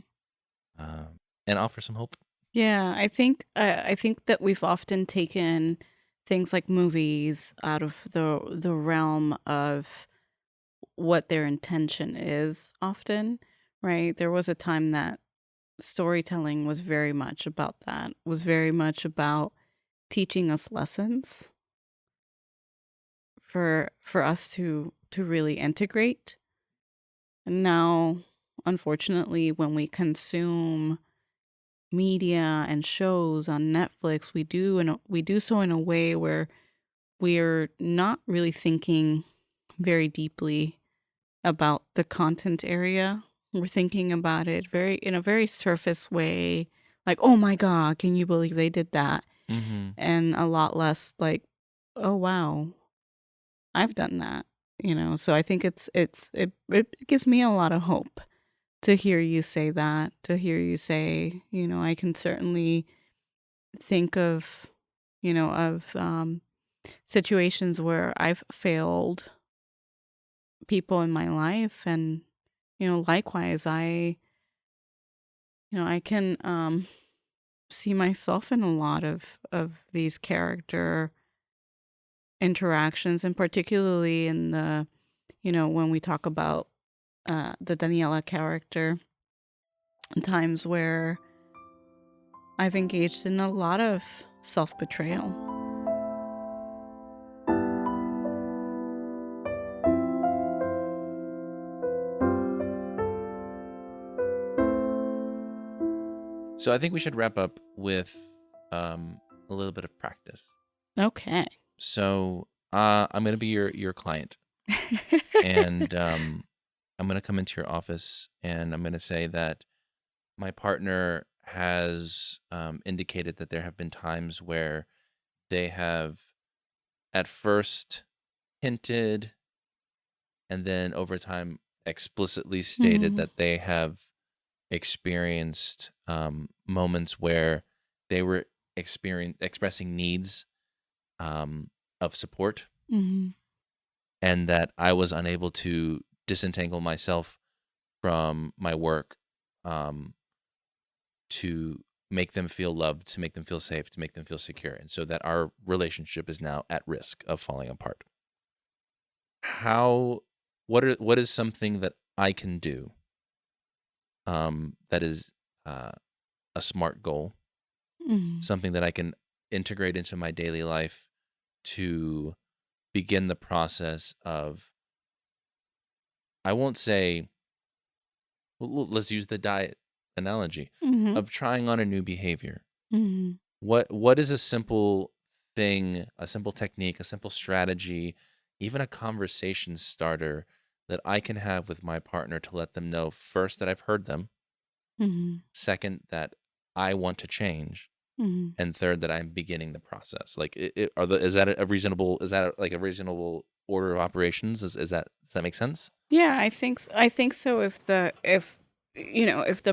and offer some hope. Yeah, I think that we've often taken things like movies out of the realm of what their intention is often, right? There was a time that storytelling was very much about that, was very much about teaching us lessons for us to really integrate. And now, unfortunately, when we consume media and shows on Netflix, we do so in a way where we're not really thinking very deeply about the content area. we're thinking about it in a very surface way, like, oh my God, can you believe they did that? Mm-hmm. And a lot less like, oh wow, I've done that. So I think it gives me a lot of hope to hear you say that, to hear you say, I can certainly think of, situations where I've failed people in my life. And, likewise, I can see myself in a lot of these character interactions, and particularly in the, when we talk about the Daniela character, times where I've engaged in a lot of self betrayal. So I think we should wrap up with a little bit of practice. Okay. So I'm going to be your client, and I'm going to come into your office, and I'm going to say that my partner has indicated that there have been times where they have at first hinted and then over time explicitly stated that they have experienced moments where they were expressing needs of support, Mm-hmm. and that I was unable to disentangle myself from my work to make them feel loved, to make them feel safe, to make them feel secure, and so that our relationship is now at risk of falling apart. What is something that I can do that is a smart goal, Mm-hmm. something that I can integrate into my daily life to begin the process of, I won't say, let's use the diet analogy, Mm-hmm. of trying on a new behavior. Mm-hmm. What is a simple thing, a simple technique, a simple strategy, even a conversation starter that I can have with my partner to let them know, first, that I've heard them, Mm-hmm. second, that I want to change, Mm-hmm. and third, that I'm beginning the process? Like, is that a reasonable? Is that like a reasonable order of operations? Does that make sense? Yeah, I think so. If the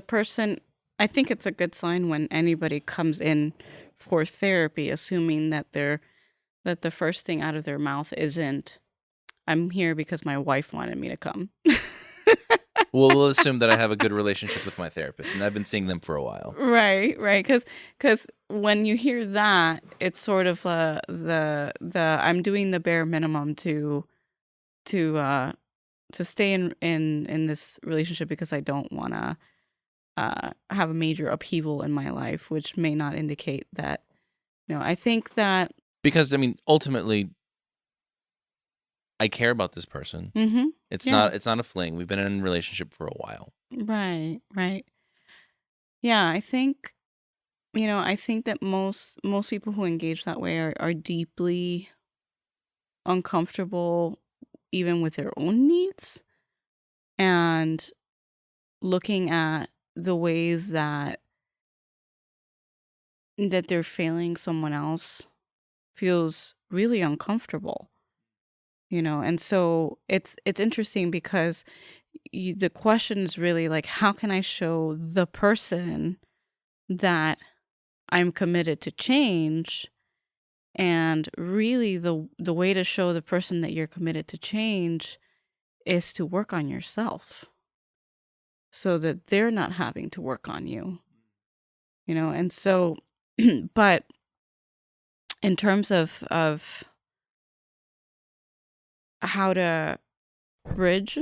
person, I think it's a good sign when anybody comes in for therapy, assuming that the first thing out of their mouth isn't, "I'm here because my wife wanted me to come." Well, we'll assume that I have a good relationship with my therapist, and I've been seeing them for a while. Right, right. Because when you hear that, it's sort of the I'm doing the bare minimum to uh to stay in this relationship because I don't want to have a major upheaval in my life, which may not indicate that. I think that. Because, I mean, ultimately, I care about this person. Mm-hmm. It's Yeah. not a fling. We've been in a relationship for a while. Right. Right. Yeah. I think that most people who engage that way are deeply uncomfortable even with their own needs, and looking at the ways that they're failing someone else feels really uncomfortable. And so it's interesting because the question is really like, how can I show the person that I'm committed to change? And really, the way to show the person that you're committed to change is to work on yourself, so that they're not having to work on you. And so, but in terms of how to bridge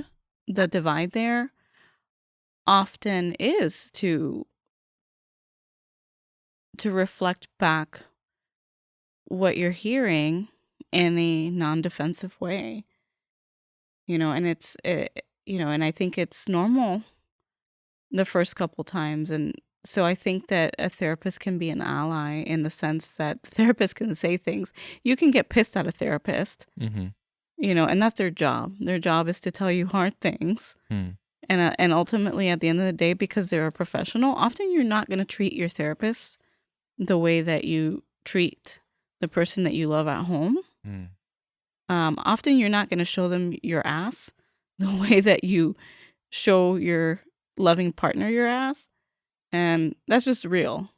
the divide there, often is to reflect back what you're hearing in a non-defensive way. And I think it's normal the first couple times. And so I think that a therapist can be an ally in the sense that the therapist can say things. You can get pissed at a therapist, Mm-hmm. and that's their job. Their job is to tell you hard things. Hmm. And ultimately, at the end of the day, because they're a professional, often you're not going to treat your therapist the way that you treat the person that you love at home. Mm. Often you're not going to show them your ass the way that you show your loving partner your ass. And that's just real.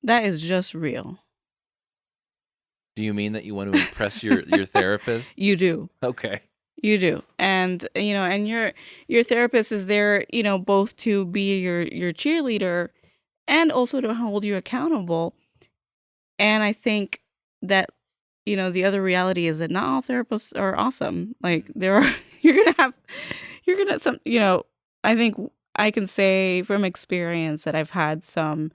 That is just real. Do you mean that you want to impress your therapist? You do. Okay. You do. And and your therapist is there, both to be your cheerleader and also to hold you accountable. And I think that the other reality is that not all therapists are awesome. Like there are you're gonna some I think I can say from experience that I've had some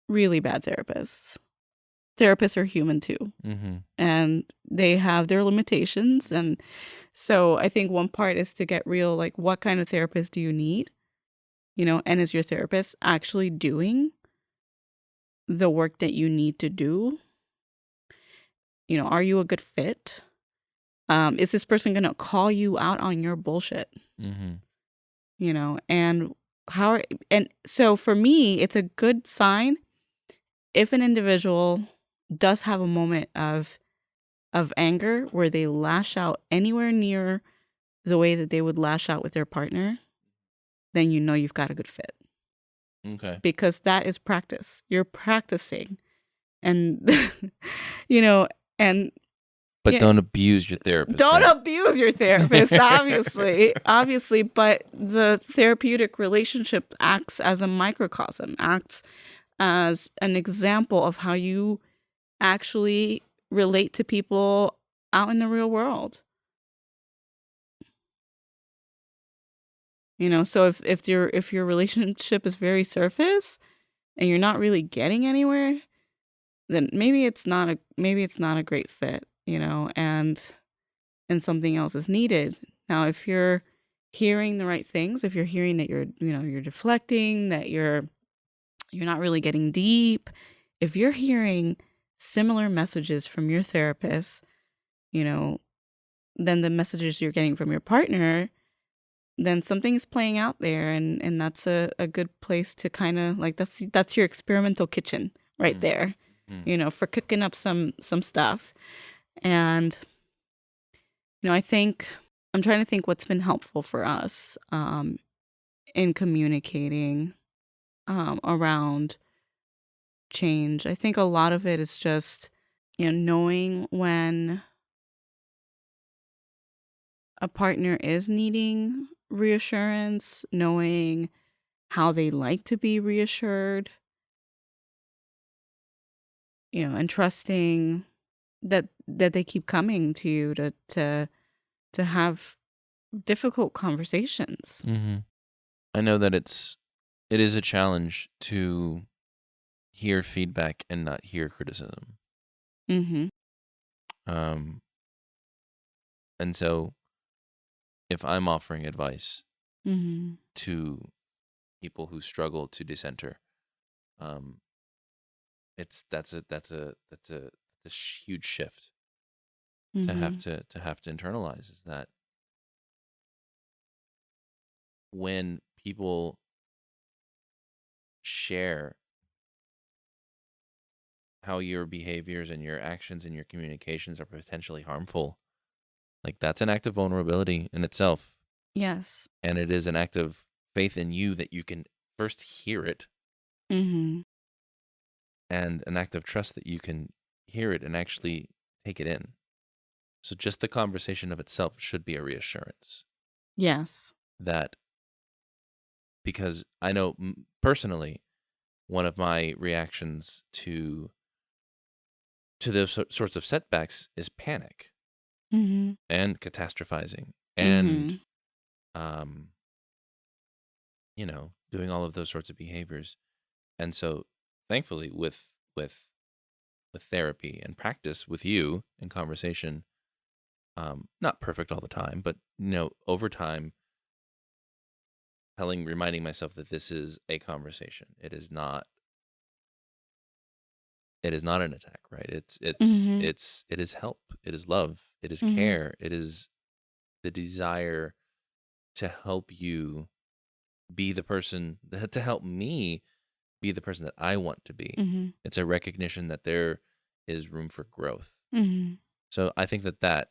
really bad therapists. Therapists are human too. Mm-hmm. And they have their limitations. And so I think one part is to get real, like what kind of therapist do you need? And is your therapist actually doing the work that you need to do? Are you a good fit? Is this person going to call you out on your bullshit? Mm-hmm. And and so for me, it's a good sign if an individual does have a moment of anger where they lash out anywhere near the way that they would lash out with their partner, then you've got a good fit. Okay. Because that is practice. You're practicing. And and But yeah, don't abuse your therapist. don't right? abuse your therapist, obviously, but the therapeutic relationship acts as a microcosm, acts as an example of how you actually relate to people out in the real world. So if your relationship is very surface and you're not really getting anywhere, then maybe it's not a great fit, and something else is needed. Now, if you're hearing the right things, if you're hearing that you're deflecting, that you're not really getting deep, if you're hearing similar messages from your therapist, than the messages you're getting from your partner, then something's playing out there, and that's a good place to kind of like that's your experimental kitchen right there, for cooking up some stuff. And I think I'm trying to think what's been helpful for us in communicating around change. I think a lot of it is just knowing when a partner is needing reassurance, knowing how they like to be reassured, and trusting that they keep coming to you to have difficult conversations. Mm-hmm. I know that it is a challenge to hear feedback and not hear criticism. Mm-hmm. And so if I'm offering advice Mm-hmm. to people who struggle to decenter, um, that's a huge shift to Mm-hmm. have to internalize, is that when people share how your behaviors and your actions and your communications are potentially harmful, like that's an act of vulnerability in itself. Yes. And it is an act of faith in you that you can first hear it, Mm-hmm. and an act of trust that you can hear it and actually take it in. So just the conversation of itself should be a reassurance Yes. that, because I know personally, one of my reactions to those sorts of setbacks is panic Mm-hmm. and catastrophizing Mm-hmm. and um doing all of those sorts of behaviors. And so thankfully with therapy and practice with you and conversation, not perfect all the time, but over time, reminding myself that this is a conversation. It is not an attack, right? Mm-hmm. It is help. It is love. It is Mm-hmm. care. It is the desire to help you be the person, to help me be the person that I want to be. Mm-hmm. It's a recognition that there is room for growth. Mm-hmm. So I think I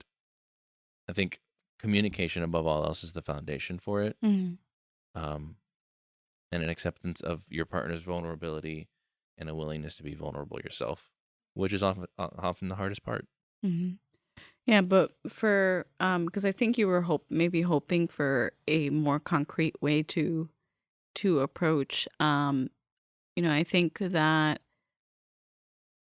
think communication above all else is the foundation for it. Mm-hmm. Um, and an acceptance of your partner's vulnerability and a willingness to be vulnerable yourself, which is often the hardest part. Mm-hmm. Yeah, but for because I think you were maybe hoping for a more concrete way to approach. I think that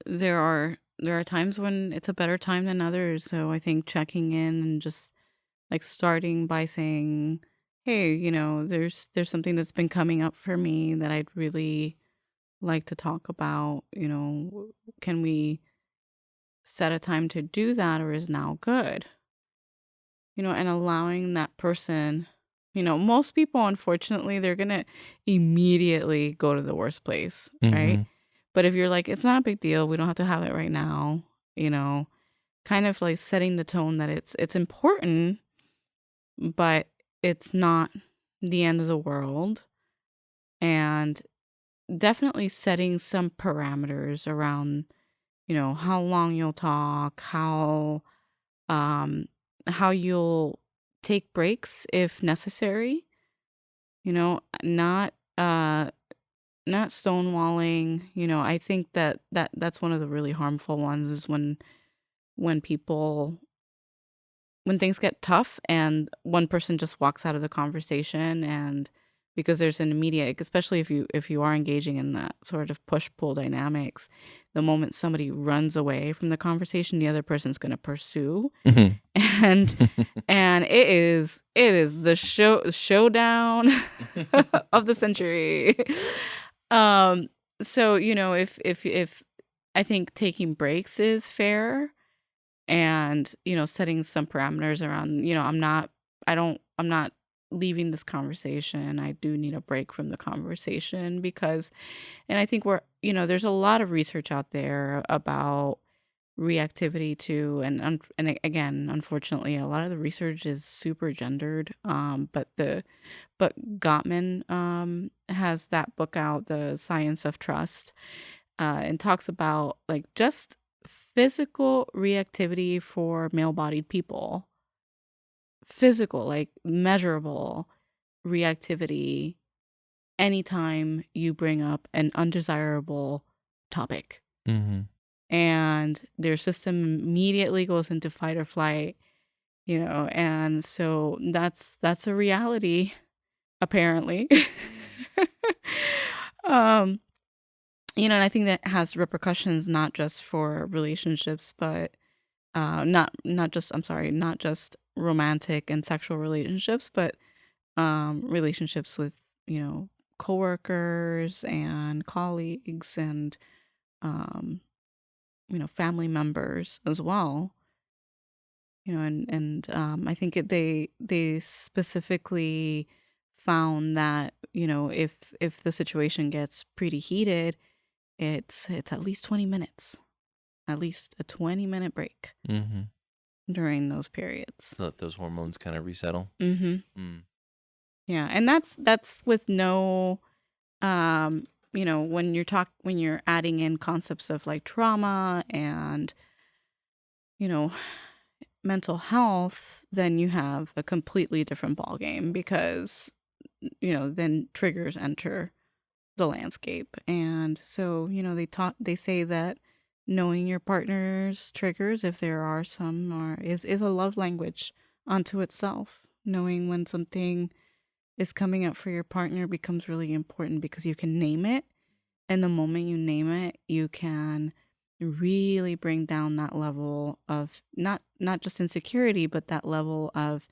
there are times when it's a better time than others. So I think checking in and just like starting by saying, "Hey, there's something that's been coming up for me that I'd really like to talk about. Can we set a time to do that, or is now good?" And allowing that person, most people, unfortunately, they're going to immediately go to the worst place, right? Mm-hmm. But if you're like, it's not a big deal, we don't have to have it right now, kind of like setting the tone that it's important, but it's not the end of the world. And definitely setting some parameters around, how long you'll talk, um how you'll take breaks if necessary, not stonewalling. I think that's one of the really harmful ones is when people when things get tough and one person just walks out of the conversation, and because there's an immediate, especially if you are engaging in that sort of push pull dynamics, the moment somebody runs away from the conversation, the other person's going to pursue, Mm-hmm. and it is the showdown of the century. um so if I think taking breaks is fair, and setting some parameters around, I'm not leaving this conversation, I do need a break from the conversation, because, and I think there's a lot of research out there about reactivity too, and again, unfortunately, a lot of the research is super gendered, but Gottman has that book out, The Science of Trust, and talks about like just physical reactivity for male-bodied people, physical, like measurable reactivity anytime you bring up an undesirable topic, Mm-hmm. and their system immediately goes into fight or flight, and so that's a reality, apparently. um and I think that has repercussions not just for relationships, but not just, I'm sorry, not just romantic and sexual relationships, but relationships with, coworkers and colleagues, and um family members as well. I think they specifically found that, if the situation gets pretty heated, it's at least 20 minutes, at least a 20-minute break Mm-hmm. during those periods. Let those hormones kind of resettle. Mm-hmm. Mm. Yeah, and that's with no, when you're adding in concepts of like trauma and, you know, mental health, then you have a completely different ballgame, because, then triggers enter the landscape. And so, they say that knowing your partner's triggers, if there are some, is a love language unto itself. Knowing when something is coming up for your partner becomes really important, because you can name it, and the moment you name it, you can really bring down that level of not just insecurity, but that level of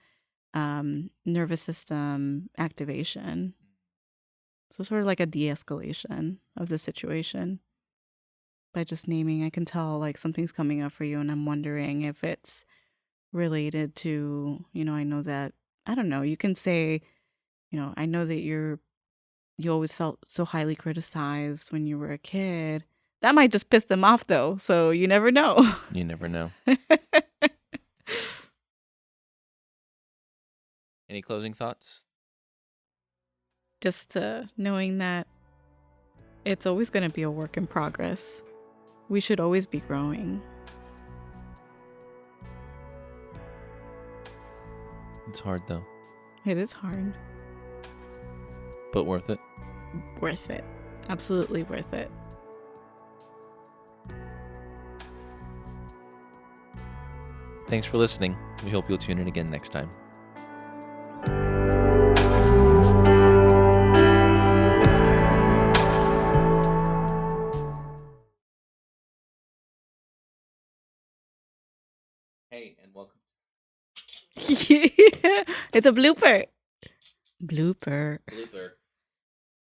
nervous system activation. So sort of like a de-escalation of the situation by just naming. I can tell like something's coming up for you, and I'm wondering if it's related to, I know that, I don't know, you can say, I know that you always felt so highly criticized when you were a kid. That might just piss them off though, so you never know. You never know. Any closing thoughts? Just knowing that it's always going to be a work in progress. We should always be growing. It's hard though, It is hard. but worth it. Worth it. Absolutely worth it. Thanks for listening. We hope you'll tune in again next time. Hey, and welcome. It's a blooper. Blooper. Blooper.